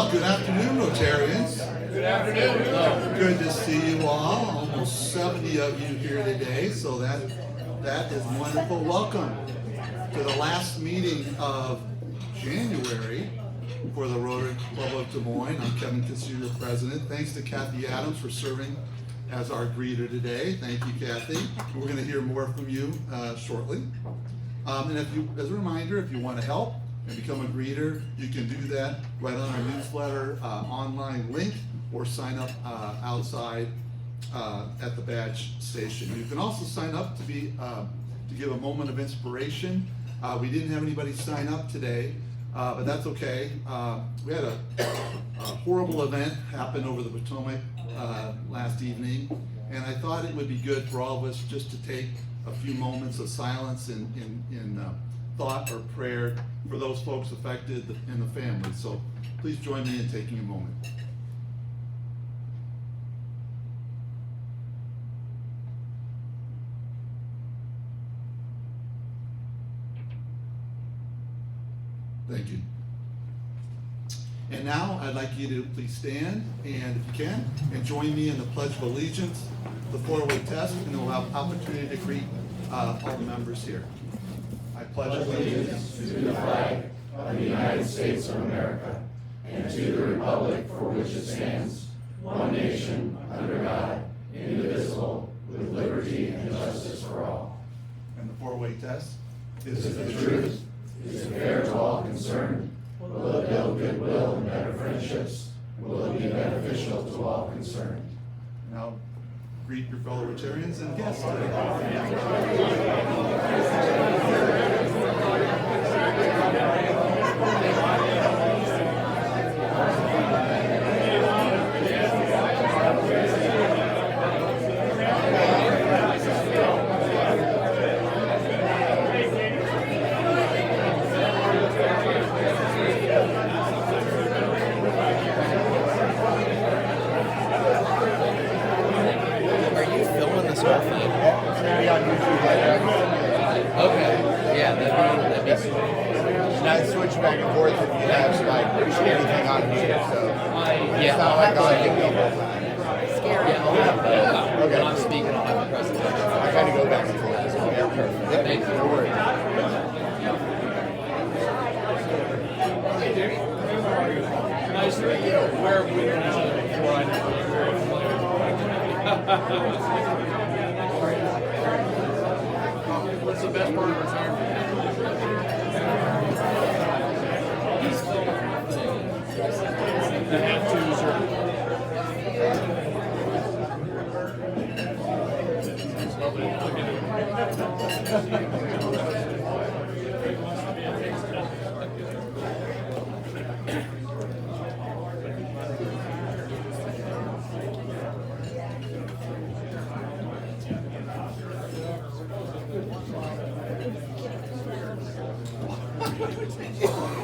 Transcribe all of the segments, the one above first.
Well, good afternoon, Rotarians. Good afternoon. Good to see you all. Almost 70 of you here today, so that is wonderful. Welcome to the last meeting of January for the Rotary Club of Des Moines. I'm Kevin Kissinger, your president. Thanks to Kathy Adams for serving as our greeter today. Thank you, Kathy. We're going to hear more from you shortly. And as a reminder, if you want to help and become a greeter, you can do that right on our newsletter online link, or sign up outside at the badge station. You can also sign up to give a moment of inspiration. We didn't have anybody sign up today, but that's okay. We had a horrible event happen over the Potomac last evening, and I thought it would be good for all of us just to take a few moments of silence in thought or prayer for those folks affected and the families. So please join me in taking a moment. Thank you. And now I'd like you to please stand, and if you can, and join me in the Pledge of Allegiance, the four-way test, and we'll have opportunity to greet all the members here. I pledge allegiance to the flag of the United States of America and to the republic for which it stands, one nation, under God, indivisible, with liberty and justice for all. And the four-way test is it the truth? Is it fair to all concerned? Will it build goodwill and better friendships? Will it be beneficial to all concerned? Now, greet your fellow Rotarians and guests today. Back and forth if you have like anything on here, so it's not like I'll give people. Okay. When I'm speaking, I'll have a presentation. I kind of go back and forth. Yeah, perfect. Yep. Thank you. No worries. Nice to meet you. Where have we been before I know? What's the best part of retirement? The have-tos are...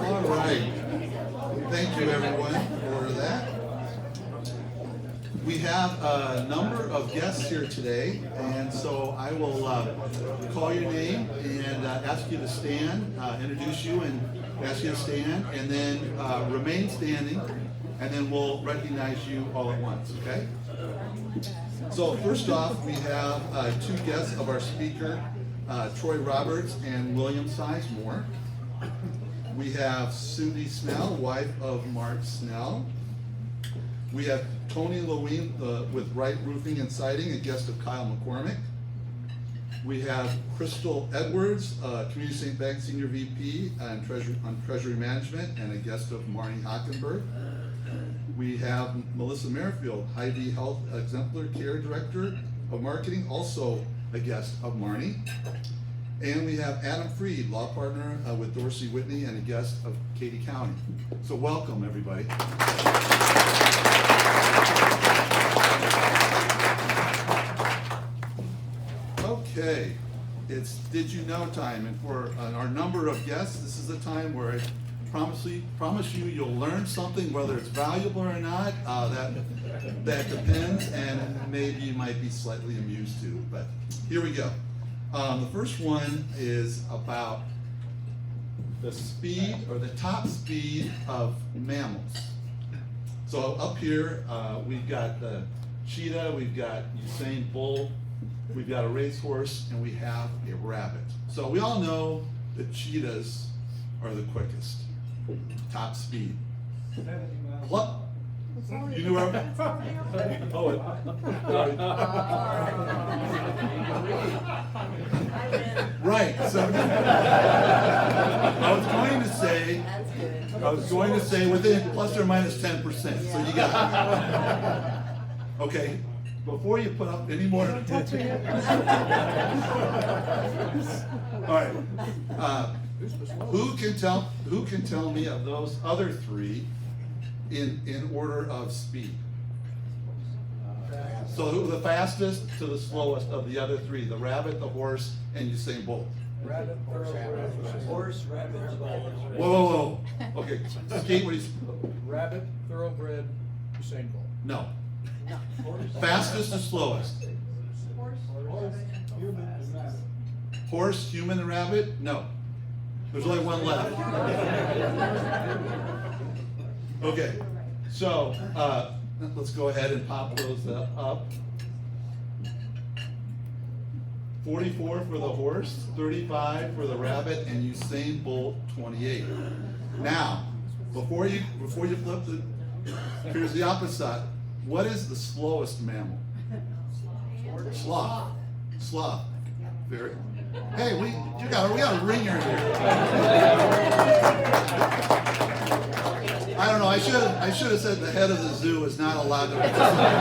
All right. Thank you, everyone, for that. We have a number of guests here today, and so I will call your name and ask you to stand, introduce you and ask you to stand, and then remain standing, and then we'll recognize you all at once, okay? So first off, we have two guests of our speaker, Troy Roberts and William Sizemore. We have Cindy Snell, wife of Mark Snell. We have Tony Lewin with Wright Roofing and Siding, a guest of Kyle McCormick. We have Crystal Edwards, Community St. Bank Senior VP and on Treasury Management, and a guest of Marnie Hockenberg. We have Melissa Merrifield, Hy-Vee Health Exemplar Care Director of Marketing, also a guest of Marnie. And we have Adam Freed, law partner with Dorsey Whitney, and a guest of Katy County. So welcome, everybody. Okay, it's Did You Know time, and for our number of guests, this is a time where I promise you you'll learn something, whether it's valuable or not. That depends, and maybe you might be slightly amused too. But here we go. The first one is about the speed or the top speed of mammals. So up here, we've got the cheetah, we've got Usain Bolt, we've got a racehorse, and we have a rabbit. So we all know that cheetahs are the quickest, top speed. What? You knew where? Oh, right. So I was going to say within plus or minus 10%. So you got it. Okay. Before you put up any more. All right. Who can tell me of those other three in order of speed? So the fastest to the slowest of the other three, the rabbit, the horse, and Usain Bolt. Rabbit, horse, rabbit, Whoa. Okay, Skeet, what do you? rabbit, thoroughbred, Usain Bolt. No. Fastest to slowest. Horse, human, and rabbit? No. There's only one left. Okay, so let's go ahead and pop those up. 44 for the horse, 35 for the rabbit, and Usain Bolt 28. Now, before you flip the, here's the opposite. What is the slowest mammal? Sloth. Sloth. Very. Hey, we got a ringer here. I don't know. I should have said the head of the zoo is not allowed to participate.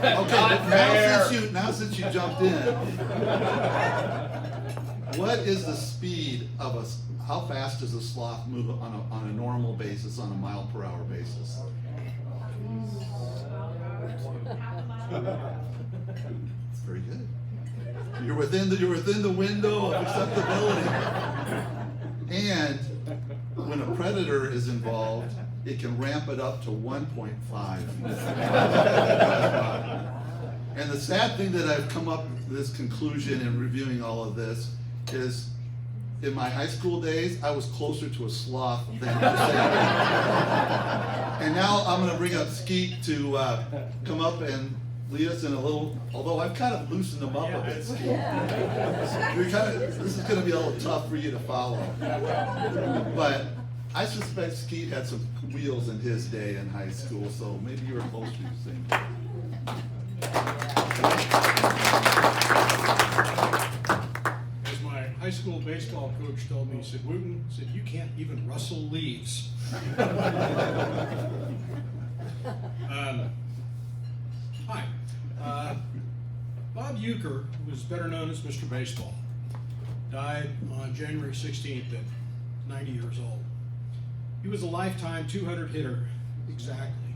Okay, now since you jumped in, what is the speed of a? How fast does a sloth move on a normal basis, on a mile per hour basis? Very good. You're within the window of acceptability. And when a predator is involved, it can ramp it up to 1.5. And the sad thing that I've come up with this conclusion in reviewing all of this is, in my high school days, I was closer to a sloth than Usain. And now I'm going to bring up Skeet to come up and lead us in a little, although I've kind of loosened them up a bit, Skeet. This is going to be a little tough for you to follow. But I suspect Skeet had some wheels in his day in high school, so maybe you were closer to Usain. As my high school baseball coach told me, he said, Wooten, he said, you can't even rustle leaves. Hi. Bob Euchre, who was better known as Mr. Baseball, died on January 16th at 90 years old. He was a lifetime 200 hitter, exactly.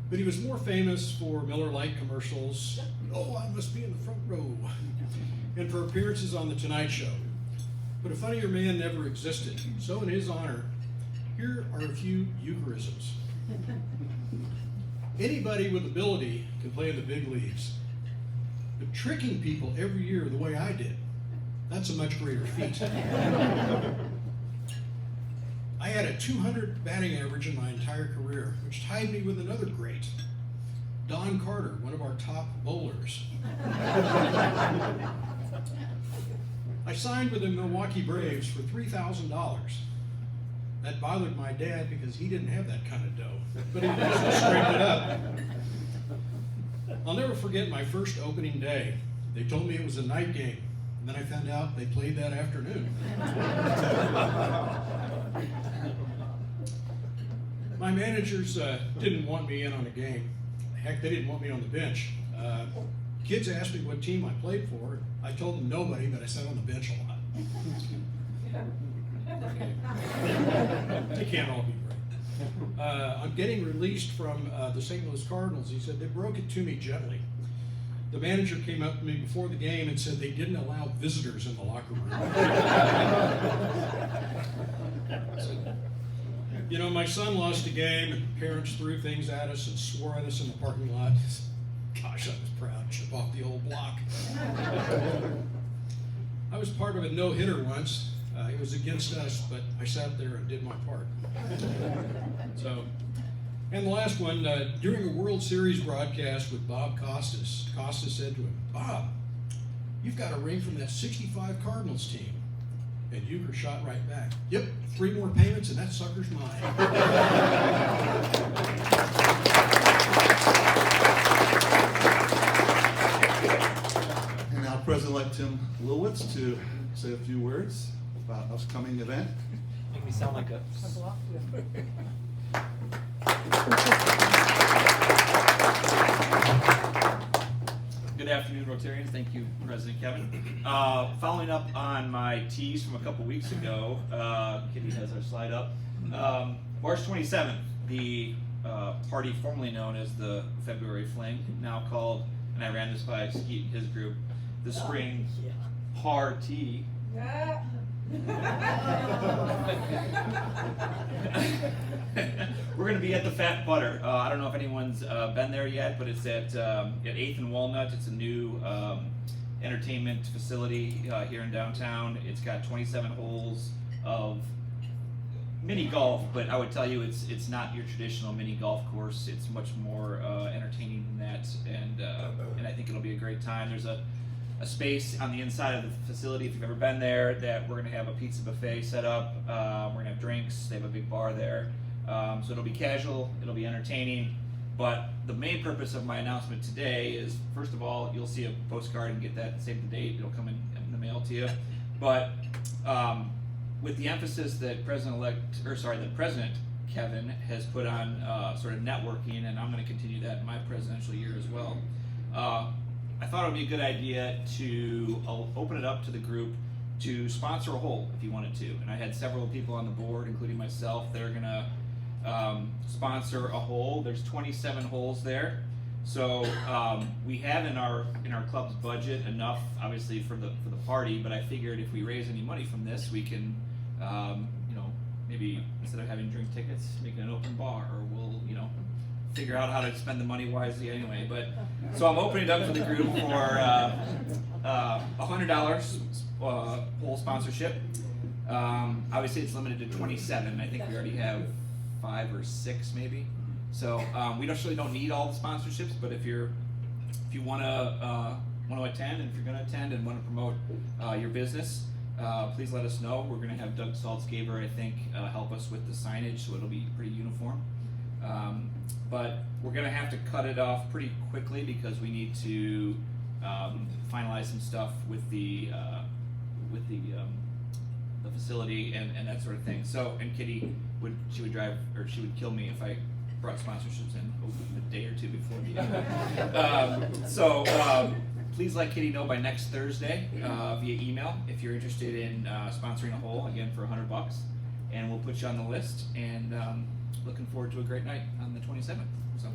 But he was more famous for Miller Lite commercials, oh, I must be in the front row, and for appearances on The Tonight Show. But a funnier man never existed. So in his honor, here are a few Eucharisms. Anybody with ability can play in the big leagues. But tricking people every year the way I did, that's a much greater feat. I had a 200 batting average in my entire career, which tied me with another great, Don Carter, one of our top bowlers. I signed with the Milwaukee Braves for $3,000. That bothered my dad because he didn't have that kind of dough, but he eventually straightened it up. I'll never forget my first opening day. They told me it was a night game, and then I found out they played that afternoon. My managers didn't want me in on a game. Heck, they didn't want me on the bench. Kids asked me what team I played for. I told them nobody, but I sat on the bench a lot. They can't all be right. I'm getting released from the St. Louis Cardinals. He said, they broke it to me gently. The manager came up to me before the game and said they didn't allow visitors in the locker room. You know, my son lost a game and parents threw things at us and swore at us in the parking lot. Gosh, I was proud to chip off the old block. I was part of a no-hitter once. It was against us, but I sat there and did my part. So, and the last one, during a World Series broadcast with Bob Costas, Costas said to him, "Bob, you've got a ring from that 65 Cardinals team." And Euchre shot right back, "Yep, 3 more payments and that sucker's mine." And now President-elect Tim Lilwitz to say a few words about upcoming event. Make me sound like a. Good afternoon, Rotarians. Thank you, President Kevin. Following up on my tease from a couple weeks ago, Kitty has our slide up. March 27th, the party formerly known as the February Fling, now called, and I ran this by Skeet and his group, the Spring Party. We're going to be at the Fat Butter. I don't know if anyone's been there yet, but it's at 8th and Walnut. It's a new entertainment facility here in downtown. It's got 27 holes of mini golf, but I would tell you it's not your traditional mini golf course. It's much more entertaining than that, and I think it'll be a great time. There's a space on the inside of the facility, if you've ever been there, that we're going to have a pizza buffet set up. We're going to have drinks. They have a big bar there. So it'll be casual, it'll be entertaining. But the main purpose of my announcement today is, first of all, you'll see a postcard and get that, save the date. It'll come in the mail to you. But with the emphasis that President Kevin has put on sort of networking, and I'm going to continue that in my presidential year as well. I thought it would be a good idea to open it up to the group to sponsor a hole if you wanted to. And I had several people on the board, including myself, that are going to sponsor a hole. There's 27 holes there. So we have in our club's budget enough, obviously, for the party. But I figured if we raise any money from this, we can, maybe instead of having drink tickets, make it an open bar, or we'll, figure out how to spend the money wisely anyway. But so I'm opening it up to the group for $100 whole sponsorship. Obviously, it's limited to 27. I think we already have 5 or 6 maybe. So we don't need all the sponsorships, but if you want to attend, and if you're going to attend and want to promote your business, please let us know. We're going to have Doug Saltzgaber, I think, help us with the signage, so it'll be pretty uniform. But we're going to have to cut it off pretty quickly because we need to finalize some stuff with the facility and that sort of thing. So, and Kitty would kill me if I brought sponsorships in a day or two before the please let Kitty know by next Thursday via email if you're interested in sponsoring a hole, again for $100, and we'll put you on the list. And looking forward to a great night on the 27th. So.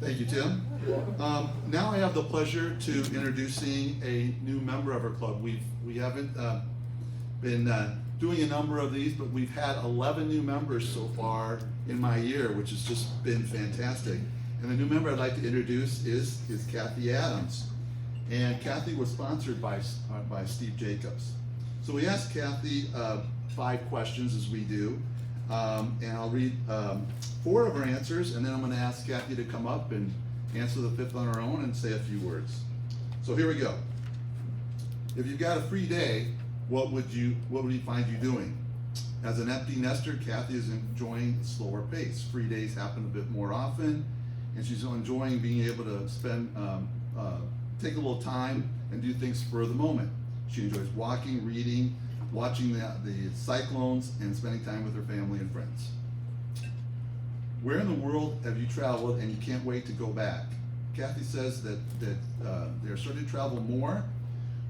Thank you, Tim. Now I have the pleasure to introducing a new member of our club. We haven't been doing a number of these, but we've had 11 new members so far in my year, which has just been fantastic. And the new member I'd like to introduce is Kathy Adams. And Kathy was sponsored by Steve Jacobs. So we asked Kathy 5 questions, as we do, and I'll read 4 of her answers, and then I'm going to ask Kathy to come up and answer the 5th on her own and say a few words. So here we go. If you've got a free day, what would you find you doing? As an empty nester, Kathy is enjoying a slower pace. Free days happen a bit more often, and she's enjoying being able to spend take a little time and do things for the moment. She enjoys walking, reading, watching the cyclones, and spending time with her family and friends. Where in the world have you traveled and you can't wait to go back? Kathy says that they're starting to travel more,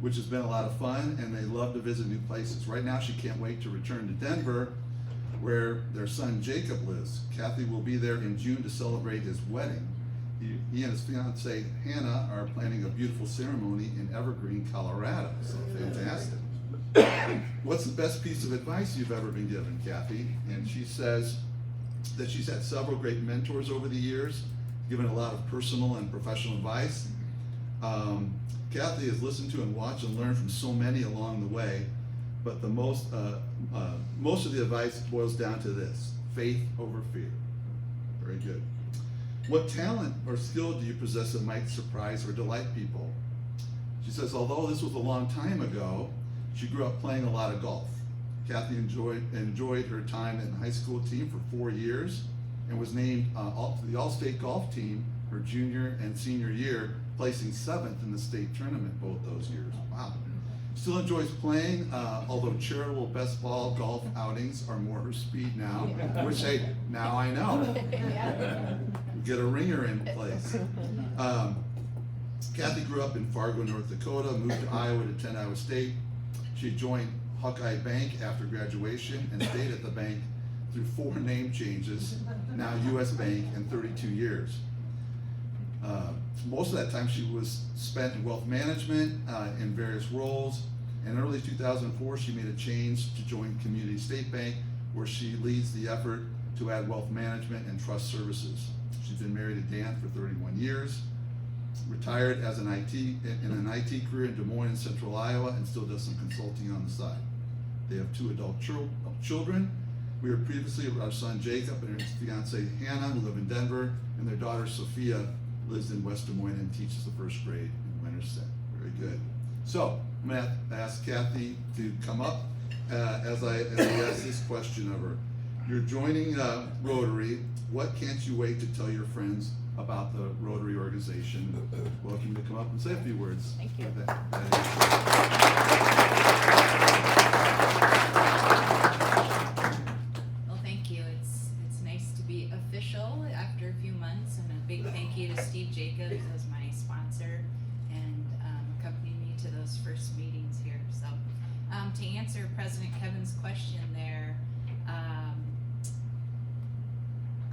which has been a lot of fun, and they love to visit new places. Right now she can't wait to return to Denver, where their son Jacob lives. Kathy will be there in June to celebrate his wedding. He and his fiancee Hannah are planning a beautiful ceremony in Evergreen, Colorado. So fantastic. What's the best piece of advice you've ever been given, Kathy? And she says that she's had several great mentors over the years, given a lot of personal and professional advice. Kathy has listened to and watched and learned from so many along the way, but the most of the advice boils down to this: faith over fear. Very good. What talent or skill do you possess that might surprise or delight people? She says, although this was a long time ago, she grew up playing a lot of golf. Kathy enjoyed her time in the high school team for 4 years and was named to the All-State Golf Team her junior and senior year, placing 7th in the state tournament both those years. Wow. Still enjoys playing, although charitable best ball golf outings are more her speed now. Which, hey, now I know. Get a ringer in place. Kathy grew up in Fargo, North Dakota, moved to Iowa to attend Iowa State. She joined Hawkeye Bank after graduation and stayed at the bank through 4 name changes, now U.S. Bank, in 32 years. Most of that time she was spent in wealth management in various roles. In early 2004, she made a change to join Community State Bank, where she leads the effort to add wealth management and trust services. She's been married to Dan for 31 years, retired as in an IT career in Des Moines and Central Iowa, and still does some consulting on the side. They have 2 adult children. We were previously our son Jacob and his fiancee Hannah, who live in Denver, and their daughter Sophia lives in West Des Moines and teaches the 1st grade in Winterset. Very good. So I'm going to ask Kathy to come up as I ask this question of her. You're joining Rotary. What can't you wait to tell your friends about the Rotary organization? Welcome you to come up and say a few words. Thank you. Well, thank you. It's nice to be official after a few months, and a big thank you to Steve Jacobs as my sponsor and accompanying me to those first meetings here. So, to answer President Kevin's question there,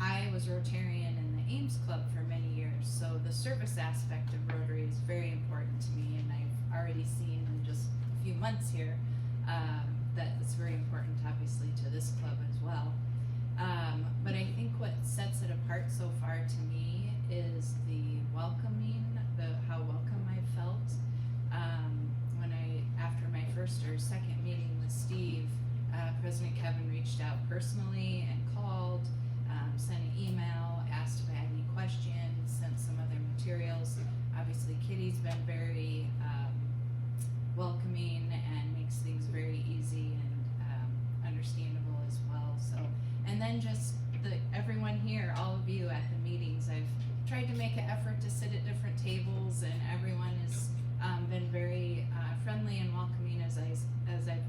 I was Rotarian in the Ames Club for many years, so the service aspect of Rotary is very important to me, and I've already seen in just a few months here that it's very important, obviously, to this club as well. But I think what sets it apart so far to me is the welcoming, how welcome I felt. When after my first or second meeting with Steve, President Kevin reached out personally and called, sent an email, asked if I had any questions, sent some other materials. Obviously, Kitty's been very welcoming and makes things very easy and understandable as well. So, and then just everyone here, all of you at the meetings, I've tried to make an effort to sit at different tables, and everyone has been very friendly and welcoming as I've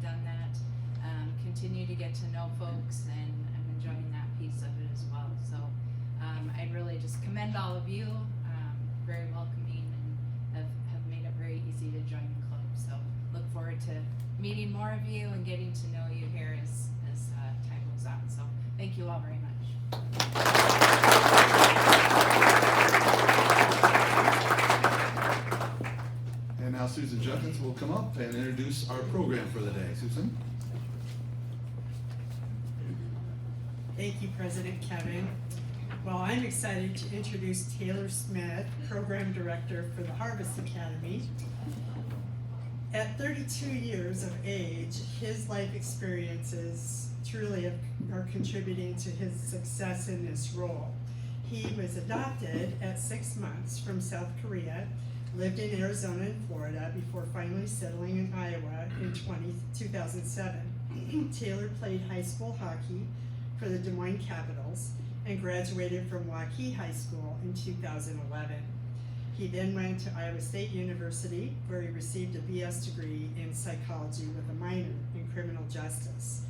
done that. Continue to get to know folks, and I'm enjoying that piece of it as well. So I'd really just commend all of you, very welcoming, and have made it very easy to join the club. So look forward to meeting more of you and getting to know you here as time goes on. So thank you all very much. And now Susan Jeffens will come up and introduce our program for the day. Susan? Thank you, President Kevin. Well, I'm excited to introduce Taylor Smith, Program Director for the Harvest Academy. At 32 years of age, his life experiences truly are contributing to his success in this role. He was adopted at 6 months from South Korea, lived in Arizona and Florida before finally settling in Iowa in 2007. Taylor played high school hockey for the Des Moines Capitals and graduated from Waukee High School in 2011. He then went to Iowa State University, where he received a BS degree in psychology with a minor in criminal justice.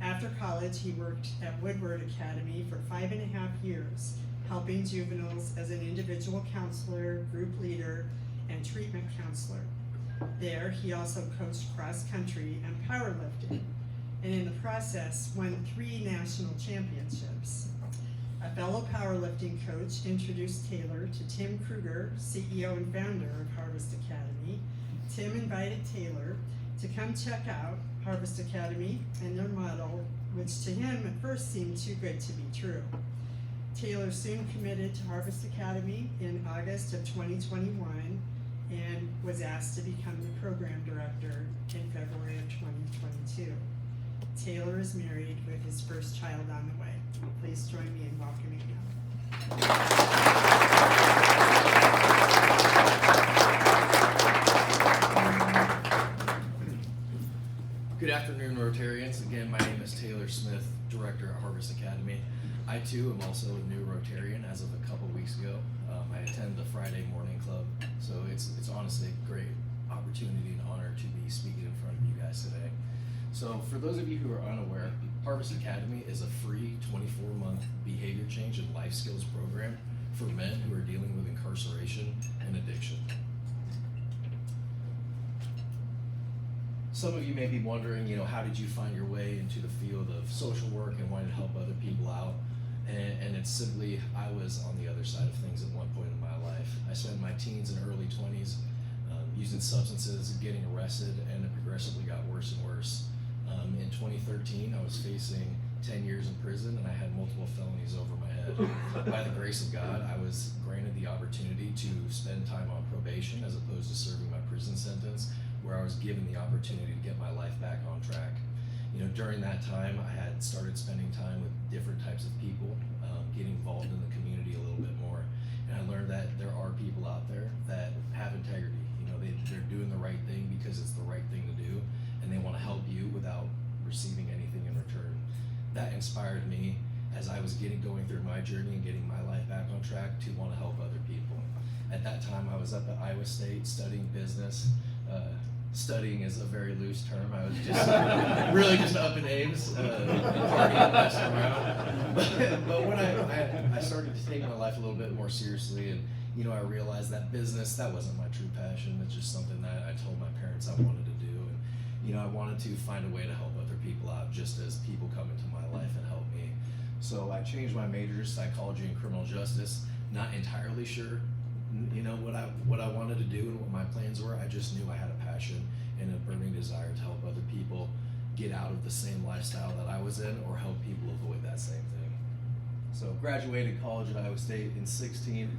After college, he worked at Woodward Academy for 5.5 years, helping juveniles as an individual counselor, group leader, and treatment counselor. There, he also coached cross country and powerlifting, and in the process won 3 national championships. A fellow powerlifting coach introduced Taylor to Tim Kruger, CEO and founder of Harvest Academy. Tim invited Taylor to come check out Harvest Academy and their model, which to him at first seemed too good to be true. Taylor soon committed to Harvest Academy in August of 2021 and was asked to become the program director in February of 2022. Taylor is married with his first child on the way. Please join me in welcoming him. Good afternoon, Rotarians. Again, my name is Taylor Smith, Director at Harvest Academy. I too am also a new Rotarian as of a couple weeks ago. I attend the Friday morning club, so it's honestly a great opportunity and honor to be speaking in front of you guys today. So for those of you who are unaware, Harvest Academy is a free 24-month behavior change and life skills program for men who are dealing with incarceration and addiction. Some of you may be wondering, how did you find your way into the field of social work and wanting to help other people out? And it's simply, I was on the other side of things at one point in my life. I spent my teens and early 20s using substances, getting arrested, and it progressively got worse and worse. In 2013, I was facing 10 years in prison, and I had multiple felonies over my head. By the grace of God, I was granted the opportunity to spend time on probation as opposed to serving my prison sentence, where I was given the opportunity to get my life back on track. During that time, I had started spending time with different types of people, getting involved in the community a little bit more. And I learned that there are people out there that have integrity. They're doing the right thing because it's the right thing to do, and they want to help you without receiving anything in return. That inspired me as I was going through my journey and getting my life back on track to want to help other people. At that time, I was up at Iowa State studying business. Studying is a very loose term. I was just really just up in Ames, partying, messing around. But when I started to take my life a little bit more seriously, and I realized that business, that wasn't my true passion. It's just something that I told my parents I wanted to do, and I wanted to find a way to help other people out, just as people come into my life and help me. So I changed my major to psychology and criminal justice. Not entirely sure what I wanted to do and what my plans were. I just knew I had a passion and a burning desire to help other people get out of the same lifestyle that I was in, or help people avoid that same thing. So graduated college at Iowa State in 16.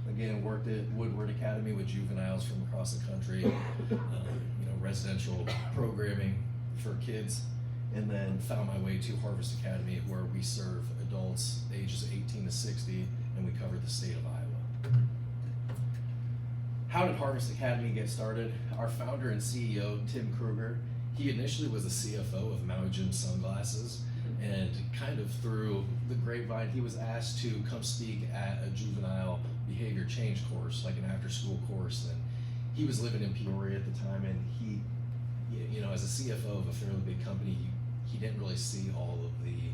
Again, worked at Woodward Academy with juveniles from across the country, residential programming for kids, and then found my way to Harvest Academy, where we serve adults ages 18 to 60, and we cover the state of Iowa. How did Harvest Academy get started? Our founder and CEO, Tim Kruger, he initially was the CFO of Maui Jim Sunglasses, and kind of through the grapevine, he was asked to come speak at a juvenile behavior change course, like an after-school course, and he was living in Peoria at the time, and he, as a CFO of a fairly big company, he didn't really see all of the,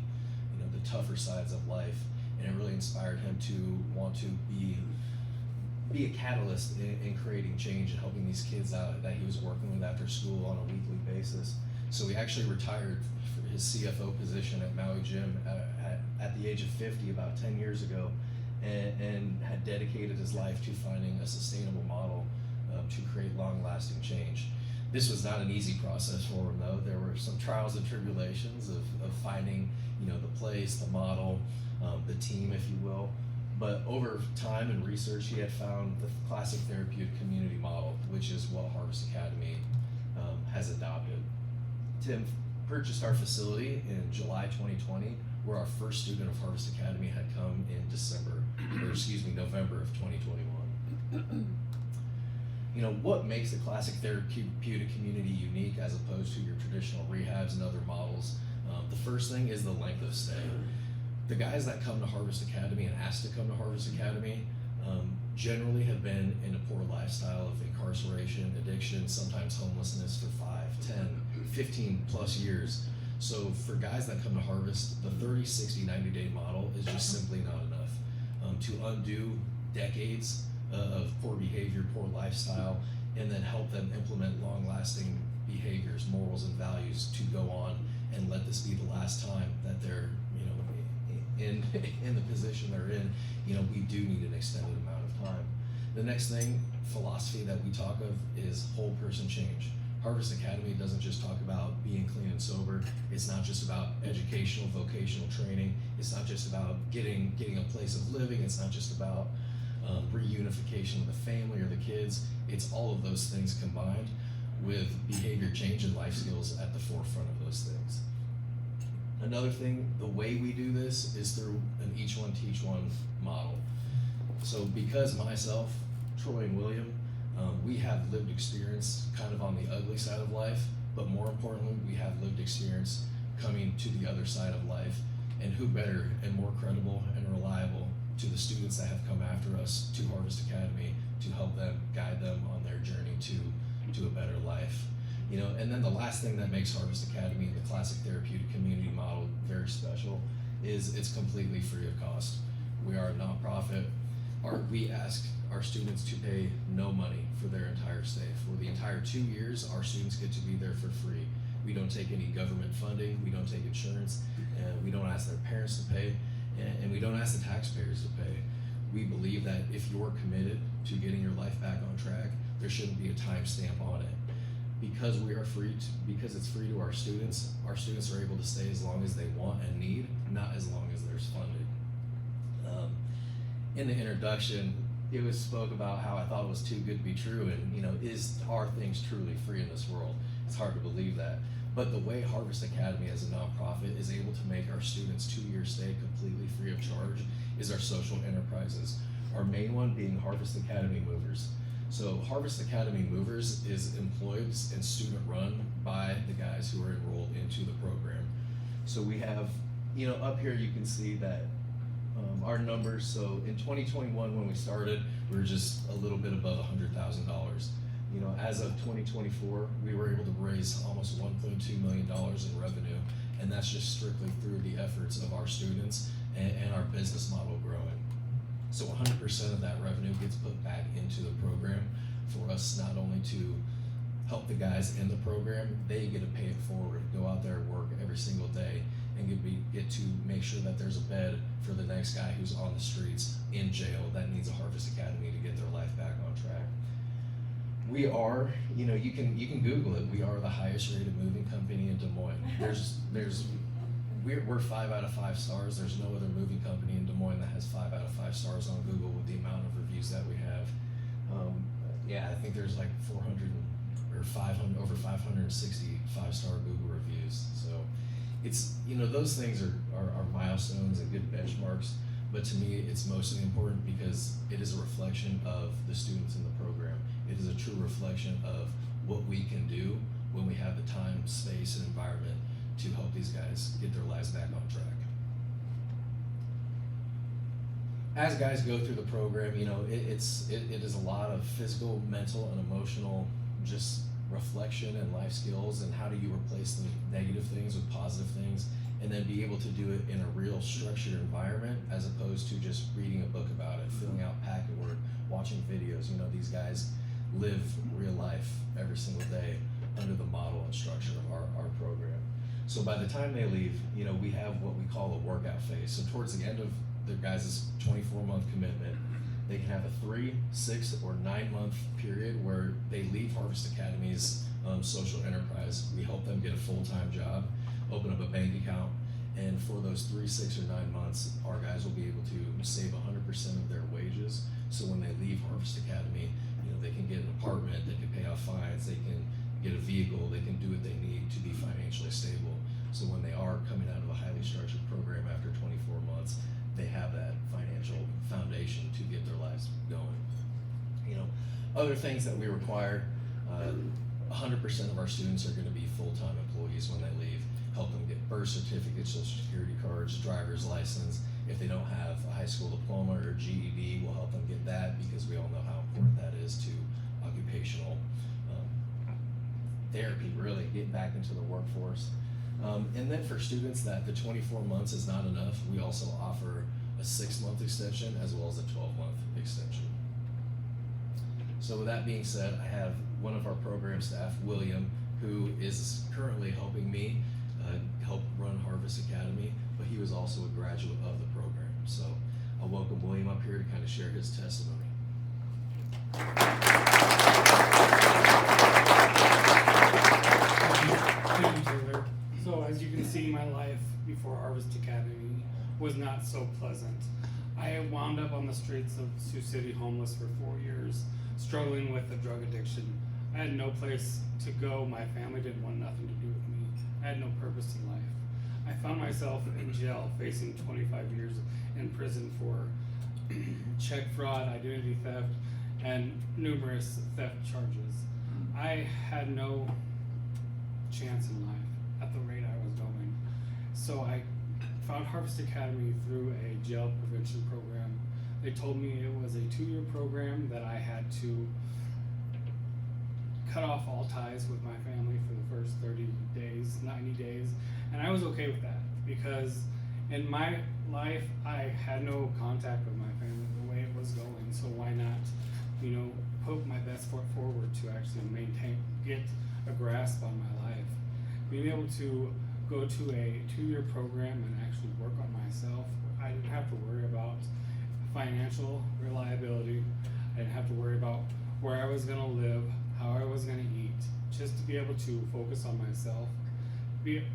the tougher sides of life, and it really inspired him to want to be a catalyst in creating change and helping these kids out that he was working with after school on a weekly basis. So he actually retired for his CFO position at Maui Jim at the age of 50 about 10 years ago, and had dedicated his life to finding a sustainable model to create long-lasting change. This was not an easy process for him, though. There were some trials and tribulations of finding, the place, the model, the team, if you will. But over time and research, he had found the classic therapeutic community model, which is what Harvest Academy has adopted. Tim purchased our facility in July 2020, where our first student of Harvest Academy had come in November of 2021. What makes the classic therapeutic community unique as opposed to your traditional rehabs and other models? The first thing is the length of stay. The guys that come to Harvest Academy and ask to come to Harvest Academy generally have been in a poor lifestyle of incarceration, addiction, sometimes homelessness for 5, 10, 15 plus years. So for guys that come to Harvest, the 30, 60, 90-day model is just simply not enough to undo decades of poor behavior, poor lifestyle, and then help them implement long-lasting behaviors, morals, and values to go on and let this be the last time that they're in the position they're in. We do need an extended amount of time. The next thing, philosophy that we talk of, is whole person change. Harvest Academy doesn't just talk about being clean and sober. It's not just about educational, vocational training. It's not just about getting a place of living. It's not just about reunification of the family or the kids. It's all of those things combined with behavior change and life skills at the forefront of those things. Another thing, the way we do this is through an each one teach one model. So because myself, Troy, and William, we have lived experience kind of on the ugly side of life, but more importantly, we have lived experience coming to the other side of life. And who better and more credible and reliable to the students that have come after us to Harvest Academy to help them, guide them on their journey to a better life. You know, and then the last thing that makes Harvest Academy, the classic therapeutic community model, very special is it's completely free of cost. We are a nonprofit. We ask our students to pay no money for their entire stay. For the entire 2 years, our students get to be there for free. We don't take any government funding, we don't take insurance, and we don't ask their parents to pay, and we don't ask the taxpayers to pay. We believe that if you're committed to getting your life back on track, there shouldn't be a timestamp on it. Because we are because it's free to our students are able to stay as long as they want and need, not as long as there's funding. In the introduction, it was spoke about how I thought it was too good to be true, and you know, are things truly free in this world? It's hard to believe that. But the way Harvest Academy as a nonprofit is able to make our students' 2-year stay completely free of charge is our social enterprises. Our main one being Harvest Academy Movers. So Harvest Academy Movers is employed and student run by the guys who are enrolled into the program. So we have, you know, up here you can see that our numbers. So in 2021 when we started, we were just a little bit above $100,000. You know, as of 2024, we were able to raise almost $1.2 million in revenue, and that's just strictly through the efforts of our students and our business model growing. So 100% of that revenue gets put back into the program for us, not only to help the guys in the program, they get to pay it forward, go out there, work every single day, and get to make sure that there's a bed for the next guy who's on the streets in jail that needs a Harvest Academy to get their life back on track. We are, you know, you can Google it. We are the highest rated moving company in Des Moines. We're 5 out of 5 stars. There's no other moving company in Des Moines that has 5 out of 5 stars on Google with the amount of reviews that we have. Yeah, I think there's like 400 or 500, over 560 5-star Google reviews. So it's, you know, those things are milestones and good benchmarks. But to me, it's mostly important because it is a reflection of the students in the program. It is a true reflection of what we can do when we have the time, space, and environment to help these guys get their lives back on track. As guys go through the program, you know, it is a lot of physical, mental, and emotional just reflection and life skills, and how do you replace the negative things with positive things, and then be able to do it in a real structured environment as opposed to just reading a book about it, filling out packet work, watching videos. You know, these guys live real life every single day under the model and structure of our program. So by the time they leave, you know, we have what we call a workout phase. So towards the end of their guys' 24-month commitment, they can have a 3, 6, or 9-month period where they leave Harvest Academy's social enterprise. We help them get a full-time job, open up a bank account, and for those 3, 6, or 9 months, our guys will be able to save 100% of their wages. So when they leave Harvest Academy, you know, they can get an apartment, they can pay off fines, they can get a vehicle, they can do what they need to be financially stable. So when they are coming out of a highly structured program after 24 months, they have that financial foundation to get their lives going. You know, other things that we require, 100% of our students are going to be full-time employees when they leave. Help them get birth certificates, social security cards, driver's license. If they don't have a high school diploma or GED, we'll help them get that, because we all know how important that is to occupational therapy, really, getting back into the workforce. And then for students that the 24 months is not enough, we also offer a 6-month extension as well as a 12-month extension. So with that being said, I have one of our program staff, William, who is currently helping me help run Harvest Academy, but he was also a graduate of the program. So I'll welcome William up here to kind of share his testimony. so pleasant. I wound up on the streets of Sioux City homeless for 4 years, struggling with a drug addiction. I had no place to go. My family didn't want nothing to do with me. I had no purpose in life. I found myself in jail facing 25 years in prison for check fraud, identity theft, and numerous theft charges. I had no chance in life at the rate I was going. So I found Harvest Academy through a jail prevention program. They told me it was a 2-year program that I had to cut off all ties with my family for the first 30 days, 90 days, and I was okay with that because in my life I had no contact with my family the way it was going, so why not, put my best foot forward to actually get a grasp on my life. Being able to go to a 2-year program and actually work on myself, I didn't have to worry about financial reliability, I didn't have to worry about where I was gonna live, how I was gonna eat, just to be able to focus on myself.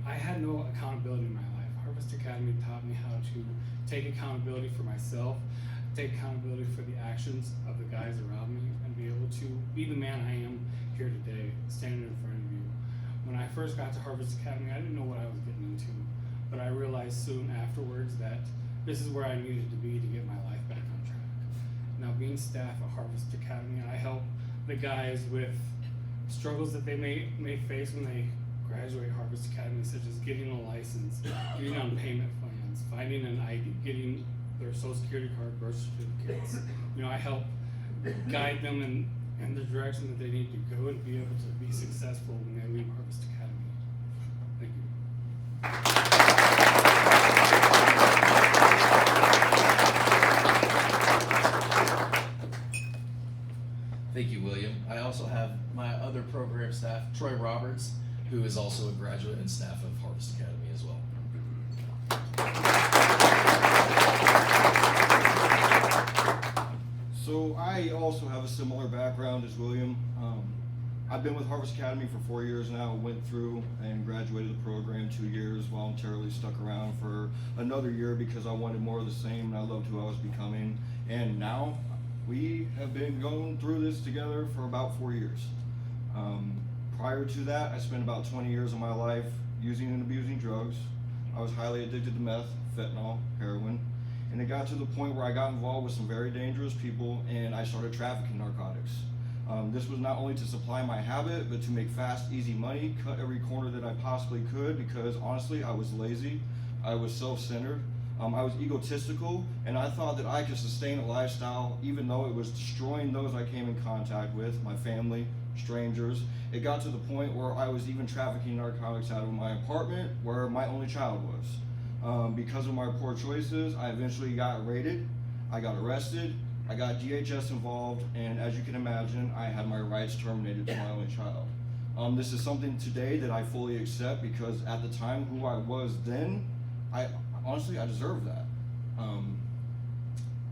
I had no accountability in my life. Harvest Academy taught me how to take accountability for myself, take accountability for the actions of the guys around me, and be able to be the man I am here today, standing in front of you. When I first got to Harvest Academy, I didn't know what I was getting into, but I realized soon afterwards that this is where I needed to be to get my life back on track. Now, being staff at Harvest Academy, I help the guys with struggles that they may face when they graduate Harvest Academy, such as getting a license, getting on payment plans, finding an ID, getting their social security card, birth certificates. I help guide them in the direction that they need to go and be able to be successful when they leave Harvest Academy. Thank you. Thank you, William. I also have my other program staff, Troy Roberts, who is also a graduate and staff of Harvest Academy as well. So I also have a similar background as William. I've been with Harvest Academy for 4 years now, went through and graduated the program 2 years, voluntarily stuck around for another year because I wanted more of the same and I loved who I was becoming. And now we have been going through this together for about 4 years. Prior to that, I spent about 20 years of my life using and abusing drugs. I was highly addicted to meth, fentanyl, heroin, and it got to the point where I got involved with some very dangerous people and I started trafficking narcotics. This was not only to supply my habit, but to make fast, easy money, cut every corner that I possibly could because honestly, I was lazy, I was self-centered, I was egotistical, and I thought that I could sustain a lifestyle even though it was destroying those I came in contact with, my family, strangers. It got to the point where I was even trafficking narcotics out of my apartment where my only child was. Because of my poor choices, I eventually got raided, I got arrested, I got DHS involved, and as you can imagine, I had my rights terminated to my only child. This is something today that I fully accept because at the time who I was then, honestly, I deserve that.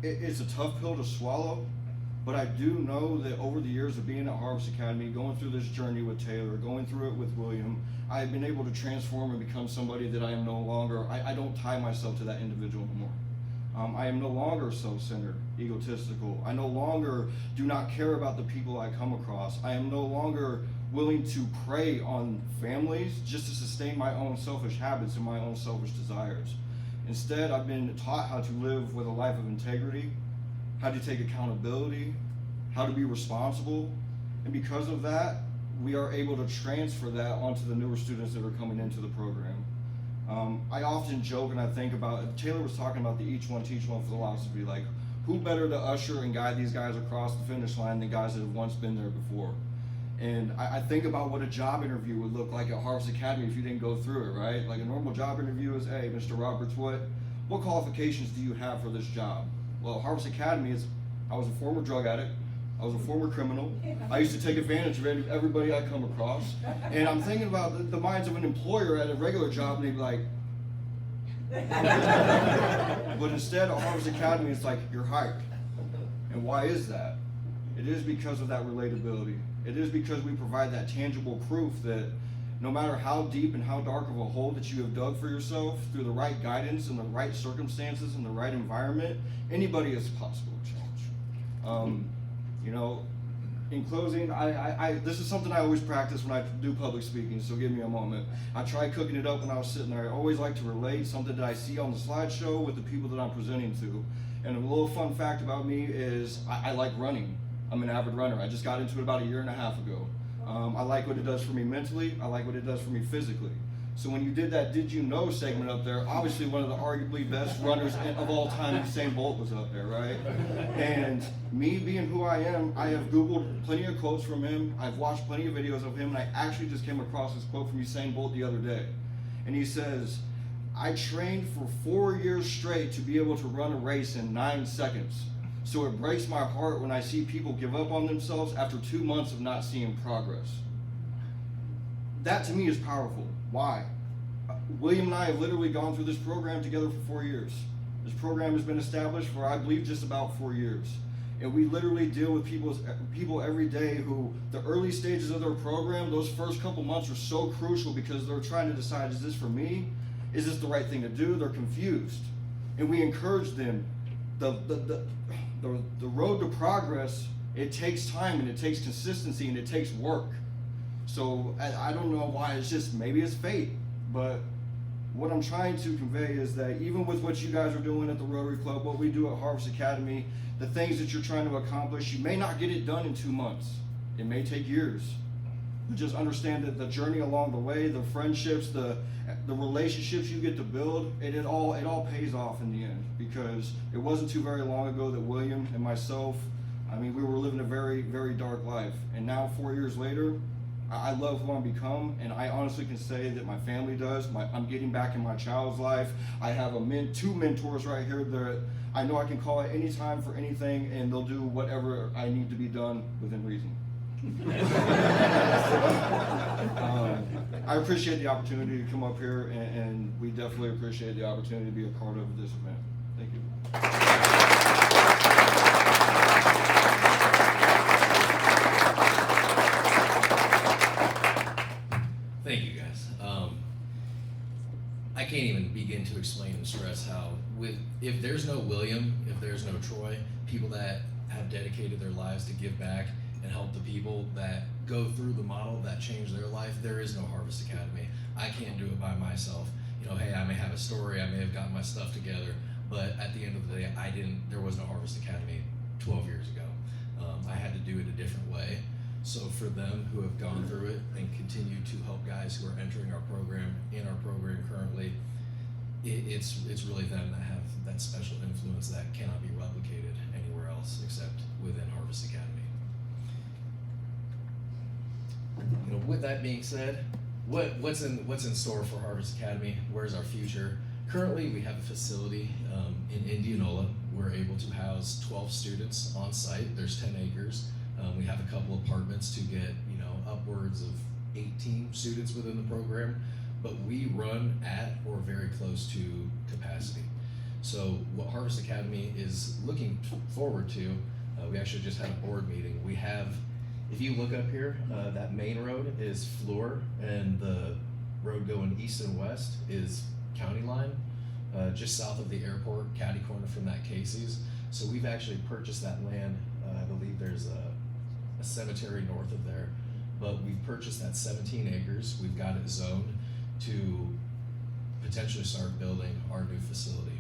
It's a tough pill to swallow, but I do know that over the years of being at Harvest Academy, going through this journey with Taylor, going through it with William, I've been able to transform and become somebody that I am no longer, I don't tie myself to that individual anymore. I am no longer self-centered, egotistical. I no longer do not care about the people I come across. I am no longer willing to prey on families just to sustain my own selfish habits and my own selfish desires. Instead, I've been taught how to live with a life of integrity, how to take accountability, how to be responsible, and because of that, we are able to transfer that onto the newer students that are coming into the program. I often joke and I think about, Taylor was talking about the each one teach one philosophy, like who better to usher and guide these guys across the finish line than guys that have once been there before. And I think about what a job interview would look like at Harvest Academy if you didn't go through it, right? Like a normal job interview is, hey, Mr. Roberts, what qualifications do you have for this job? Well, Harvest Academy is, I was a former drug addict, I was a former criminal, I used to take advantage of everybody I come across, and I'm thinking about the minds of an employer at a regular job, and they'd be like, but instead at Harvest Academy, it's like, you're hired. And why is that? It is because of that relatability. It is because we provide that tangible proof that no matter how deep and how dark of a hole that you have dug for yourself, through the right guidance and the right circumstances and the right environment, anybody is possible to change. You know, in closing, this is something I always practice when I do public speaking, so give me a moment. I tried cooking it up when I was sitting there. I always like to relate something that I see on the slideshow with the people that I'm presenting to. And a little fun fact about me is I like running. I'm an avid runner. I just got into it about 1.5 years ago. I like what it does for me mentally. I like what it does for me physically. So when you did that Did You Know segment up there, obviously one of the arguably best runners of all time, Usain Bolt, was up there, right? And me being who I am, I have Googled plenty of quotes from him. I've watched plenty of videos of him, and I actually just came across this quote from Usain Bolt the other day. And he says, "I trained for 4 years straight to be able to run a race in 9 seconds. So it breaks my heart when I see people give up on themselves after 2 months of not seeing progress." That to me is powerful. Why? William and I have literally gone through this program together for 4 years. This program has been established for, I believe, just about 4 years. And we literally deal with people every day who, the early stages of their program, those first couple months are so crucial because they're trying to decide, is this for me? Is this the right thing to do? They're confused. And we encourage them. The road to progress, it takes time and it takes consistency and it takes work. So I don't know why, it's just, maybe it's fate, but what I'm trying to convey is that even with what you guys are doing at the Rotary Club, what we do at Harvest Academy, the things that you're trying to accomplish, you may not get it done in 2 months. It may take years. But just understand that the journey along the way, the friendships, the relationships you get to build, it all pays off in the end. Because it wasn't too very long ago that William and myself, we were living a very, very dark life. And now 4 years later, I love who I've become, and I honestly can say that my family does. I'm getting back in my child's life. I have two mentors right here that I know I can call at any time for anything, and they'll do whatever I need to be done within reason. I appreciate the opportunity to come up here, and we definitely appreciate the opportunity to be a part of this event. Thank you. Thank you, guys. I can't even begin to explain and stress how, if there's no William, if there's no Troy, people that have dedicated their lives to give back and help the people that go through the model that change their life, there is no Harvest Academy. I can't do it by myself. Hey, I may have a story, I may have gotten my stuff together, but at the end of the day, there was no Harvest Academy 12 years ago. I had to do it a different way. So for them who have gone through it and continue to help guys who are entering our program, in our program currently, it's really them that have that special influence that cannot be replicated anywhere else except within Harvest Academy. With that being said, what's in store for Harvest Academy? Where's our future? Currently, we have a facility in Indianola. We're able to house 12 students on site. There's 10 acres. We have a couple apartments to get, upwards of 18 students within the program, but we run at or very close to capacity. So what Harvest Academy is looking forward to, we actually just had a board meeting. We have, if you look up here, that main road is Fleur, and the road going east and west is County Line, just south of the airport, catty corner from that Casey's. So we've actually purchased that land. I believe there's a cemetery north of there, but we've purchased that 17 acres. We've got it zoned to potentially start building our new facility.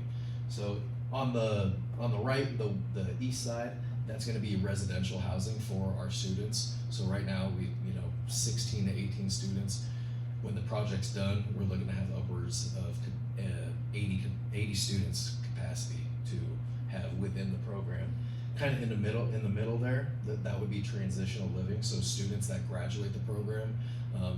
So on the right, the east side, that's going to be residential housing for our students. So right now we 16 to 18 students. When the project's done, we're looking to have upwards of 80 students capacity to have within the program. Kind of in the middle there, that would be transitional living. So students that graduate the program,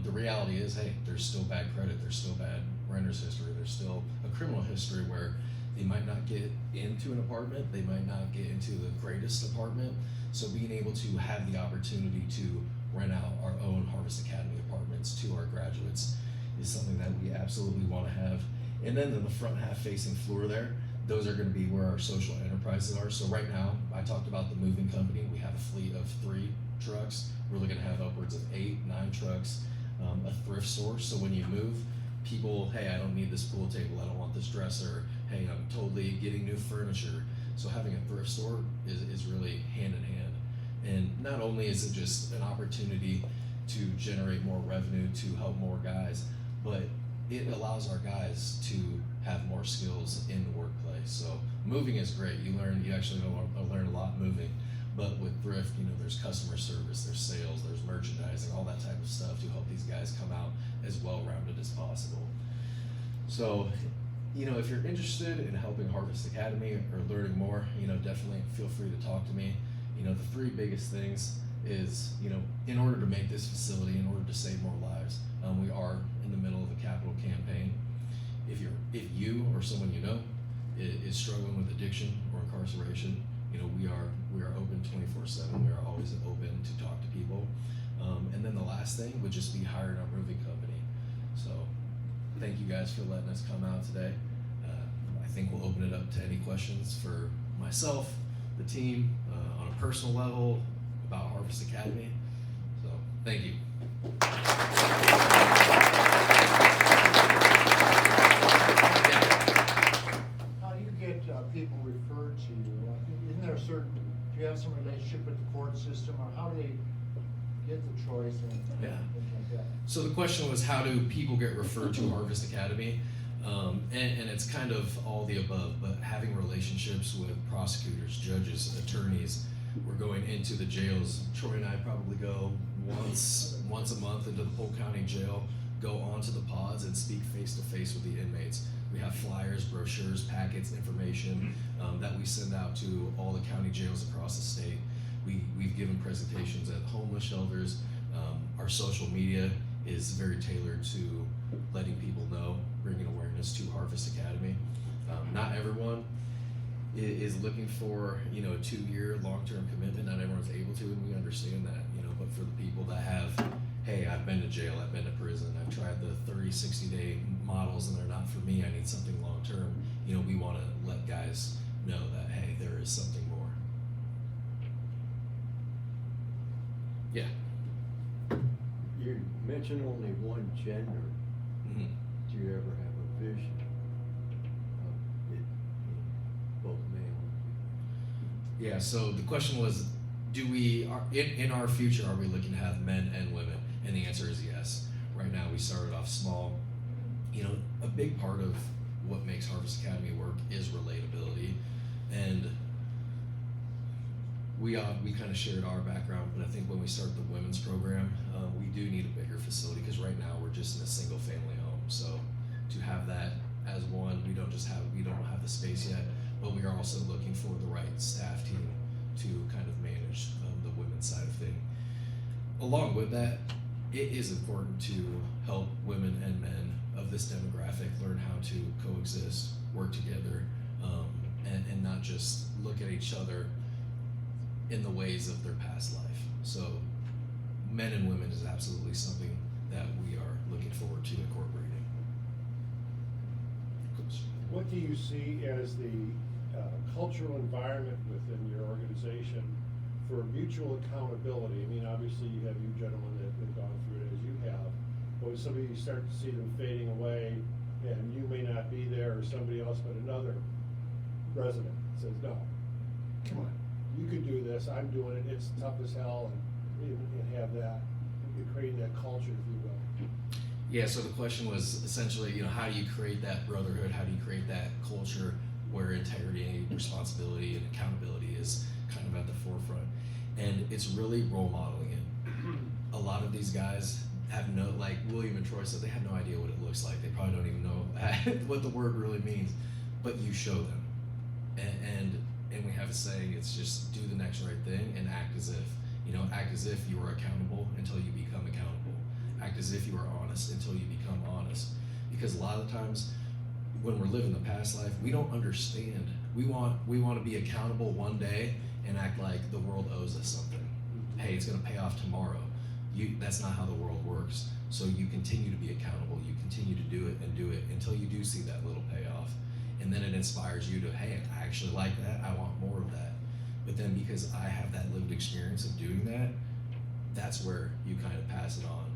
the reality is, hey, there's still bad credit, there's still bad renter's history, there's still a criminal history where they might not get into an apartment, they might not get into the greatest apartment. So being able to have the opportunity to rent out our own Harvest Academy apartments to our graduates is something that we absolutely want to have. And then in the front half facing Fleur there, those are going to be where our social enterprises are. So right now, I talked about the moving company. We have a fleet of 3 trucks. We're looking to have upwards of 8, 9 trucks, a thrift store, so when you move, people, hey, I don't need this pool table, I don't want this dresser, hey, I'm totally getting new furniture. So having a thrift store is really hand in hand. And not only is it just an opportunity to generate more revenue to help more guys, but it allows our guys to have more skills in the workplace. So moving is great. You actually learn a lot moving. But with thrift, there's customer service, there's sales, there's merchandising, all that type of stuff to help these guys come out as well-rounded as possible. So, if you're interested in helping Harvest Academy or learning more, definitely feel free to talk to me. The three biggest things is, in order to make this facility, in order to save more lives, we are in the middle of a capital campaign. If you or someone you know is struggling with addiction or incarceration, we are open 24/7. We are always open to talk to people. And then the last thing would just be hiring our moving company. So thank you guys for letting us come out today. I think we'll open it up to any questions for myself, the team, on a personal level about Harvest Academy. So thank you. How do you get people referred to you? Isn't there a certain, do you have some relationship with the court system, or how do they get the choice and things like that? So the question was, how do people get referred to Harvest Academy? And it's kind of all the above, but having relationships with prosecutors, judges, attorneys. We're going into the jails. Troy and I probably go once a month into the Polk County Jail, go onto the pods and speak face to face with the inmates. We have flyers, brochures, packets, information that we send out to all the county jails across the state. We've given presentations at homeless shelters. Our social media is very tailored to letting people know, bringing awareness to Harvest Academy. Not everyone is looking for a 2-year long-term commitment. Not everyone's able to, and we understand that. But for the people that have, hey, I've been to jail, I've been to prison, I've tried the 30, 60-day models, and they're not for me. I need something long-term. We want to let guys know that, hey, there is something more. Yeah. You mentioned only one gender. Mm-hmm. Do you ever have a vision of it both male? Yeah, so the question was, in our future, are we looking to have men and women? And the answer is yes. Right now, we started off small. A big part of what makes Harvest Academy work is relatability. And we kind of shared our background, but I think when we start the women's program, we do need a bigger facility, because right now we're just in a single family home. So to have that as one, we don't have the space yet, but we are also looking for the right staff team to kind of manage the women's side of things. Along with that, it is important to help women and men of this demographic learn how to coexist, work together, and not just look at each other in the ways of their past life. So men and women is absolutely something that we are looking forward to incorporating. What do you see as the cultural environment within your organization for mutual accountability? I mean, obviously you have you gentlemen that have gone through it as you have, but when somebody, you start to see them fading away and you may not be there, or somebody else but another resident says, no, come on, you can do this, I'm doing it, it's tough as hell, and have that, you create that culture, if you will. Yeah, so the question was essentially, how do you create that brotherhood? How do you create that culture where integrity, responsibility, and accountability is kind of at the forefront? And it's really role modeling it. A lot of these guys have like William and Troy said, they have no idea what it looks like. They probably don't even know what the word really means, but you show them. And we have a saying, it's just do the next right thing and act as if you are accountable until you become accountable. Act as if you are honest until you become honest. Because a lot of times when we're living the past life, we don't understand. We want to be accountable one day and act like the world owes us something. Hey, it's gonna pay off tomorrow. That's not how the world works. So you continue to be accountable, you continue to do it until you do see that little payoff. And then it inspires you to, hey, I actually like that, I want more of that. But then because I have that lived experience of doing that, that's where you kind of pass it on.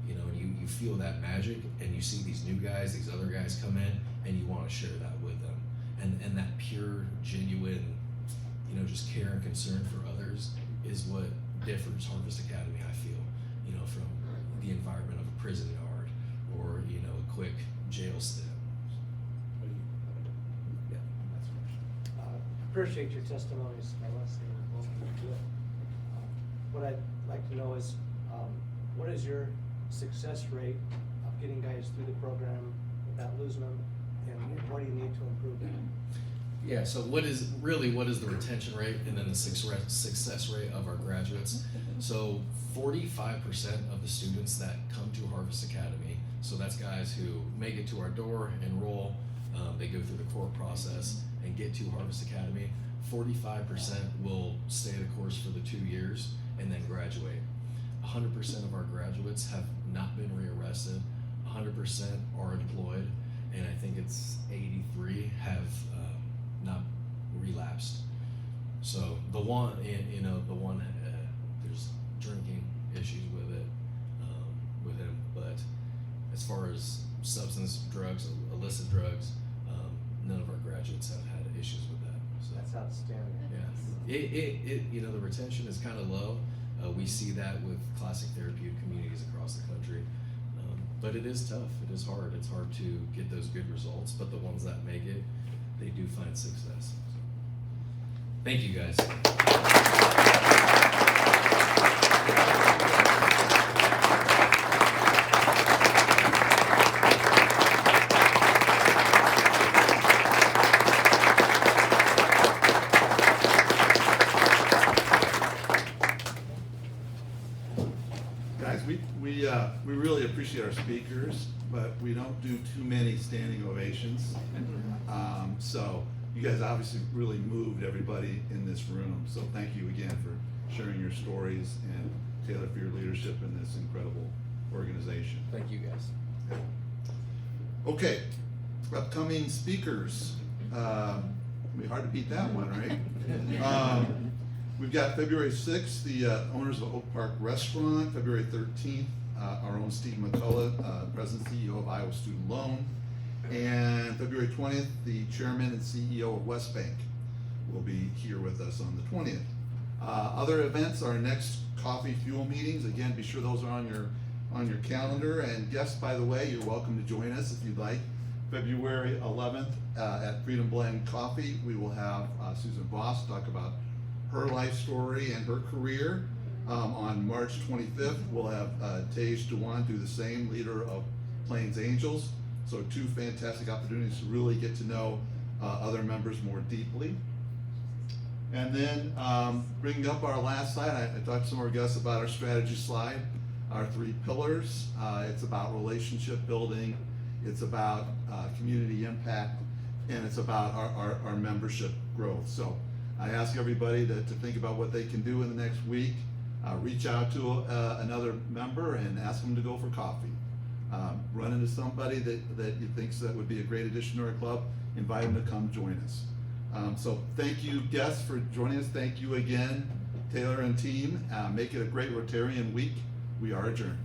And you feel that magic, and you see these new guys, these other guys come in, and you want to share that with them. And that pure, genuine, just care and concern for others is what differs Harvest Academy, I feel, from the environment of a prison yard or, a quick jail stint. Yeah, that's Appreciate your testimonies, Leslie, and both of you. What I'd like to know is, what is your success rate of getting guys through the program without losing them, and what do you need to improve that? Yeah, so what is the retention rate and then the success rate of our graduates? So 45% of the students that come to Harvest Academy, so that's guys who make it to our door, enroll, they go through the court process and get to Harvest Academy, 45% will stay the course for the 2 years and then graduate. 100% of our graduates have not been rearrested, 100% are employed, and I think it's 83 have not relapsed. So the one, there's drinking issues with it, with him, but as far as substance, drugs, illicit drugs, none of our graduates have had issues with that. So That's outstanding. yeah, the retention is kind of low. We see that with classic therapeutic communities across the country. But it is tough, it is hard. It's hard to get those good results, but the ones that make it, they do find success. Thank you guys. Guys, we really appreciate our speakers, but we don't do too many standing ovations. So you guys obviously really moved everybody in this room. So thank you again for sharing your stories, and Taylor, for your leadership in this incredible organization. Thank you guys. Okay, upcoming speakers. It'll be hard to beat that one, right? We've got February 6th, the owners of Oak Park Restaurant. February 13th, our own Steve McCullough, President and CEO of Iowa Student Loan. And February 20th, the Chairman and CEO of West Bank will be here with us on the 20th. Other events, our next coffee fuel meetings. Again, be sure those are on your calendar. And guests, by the way, you're welcome to join us if you'd like. February 11th at Freedom Blend Coffee, we will have Susan Voss talk about her life story and her career. On March 25th, we'll have Tej Dewan do the same, leader of Plains Angels. So 2 fantastic opportunities to really get to know other members more deeply. And then bringing up our last slide, I talked to some of our guests about our strategy slide, our 3 pillars. It's about relationship building, it's about community impact, and it's about our membership growth. So I ask everybody to think about what they can do in the next week. Reach out to another member and ask them to go for coffee. Run into somebody that you think that would be a great addition to our club, invite them to come join us. So thank you, guests, for joining us. Thank you again, Taylor and team. Make it a great Rotarian week. We are adjourned.